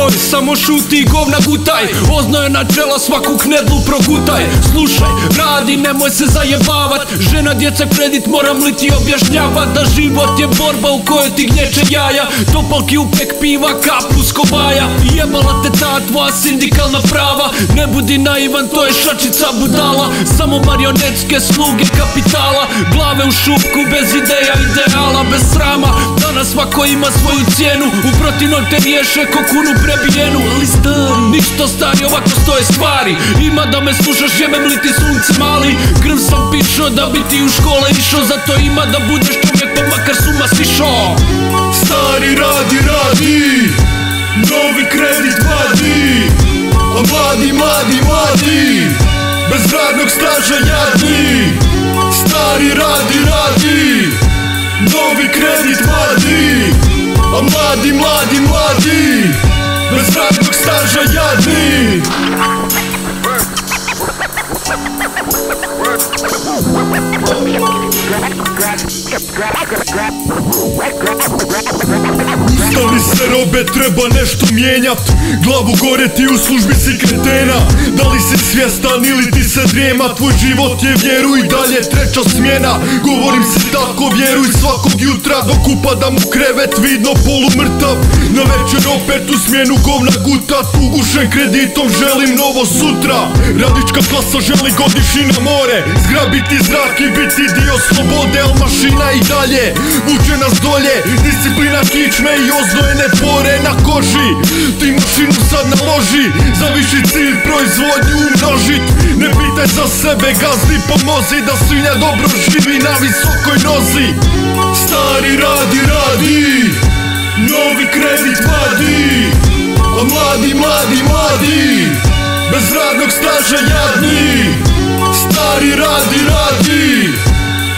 stoj, samo šuti i govna gutaj. Oznoje načela, svaku knedlu progutaj. Slušaj, radi, nemoj se zajebavat. Žena, djeca, kredit, moram li ti objašnjavat da život je borba u kojoj ti gnječe jaja. Topalki, upek, piva, kapu s kobaja. Jebala te ta tvoja sindikalna prava. Ne budi naivan, to je šačica budala. Samo marionetske sluge kapitala. Glave u šupku, bez ideja, ideala, bez srama. Danas svako ima svoju cijenu, u protivnom te riješe ko kunu prebijenu. Ali stari, ništa stari, ovako stoje stvari. Ima da me slušaš, jebem li ti sunce mali. Krv sam pišao da bi ti u škole išao. Zato ima da budeš čovjek pa makar s uma sišao. Stari radi, radi, novi kredit vadi. A mladi, mladi, mladi, bez radnog staža jadni. Stari radi, radi, novi kredit vadi. A mladi, mladi, mladi, bez radnog staža jadni. Ustavi se robe, treba nešto mijenjat. Glavu gore, ti u službi si kretena. Da li si svjestan ili ti se drijema? Tvoj život je, vjeruj, dalje treća smjena. Govorim si tako, vjeruj, svakog jutra dok upadam u krevet, vidno polumrtav. Na večer opet u smjenu govna gutat. Ugušen kreditom, želim novo sutra. Radička klasa želi godišnji na more. Zgrabiti zrak i biti dio slobode. Al mašina i dalje vuče nas dolje. Disciplina kičme i oznojene pore na koži. Ti mašinu sad naloži, za viši cilj proizvodnju umnožit. Ne pitaj za sebe, gazdi, pomozi da svinja dobro živi na visokoj nozi. Stari radi, radi, novi kredit vadi. A mladi, mladi, mladi, bez radnog staža jadni. Stari radi, radi,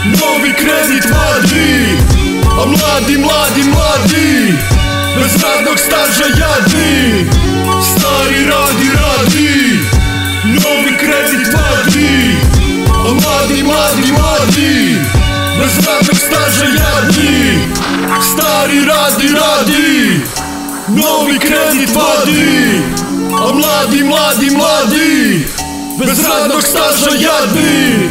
novi kredit vadi. A mladi, mladi, mladi, bez radnog staža jadni. Stari radi, radi, novi kredit vadi. A mladi, mladi, mladi, bez radnog staža jadni. Stari radi, radi, novi kredit vadi. A mladi, mladi, mladi, bez radnog staža jadni.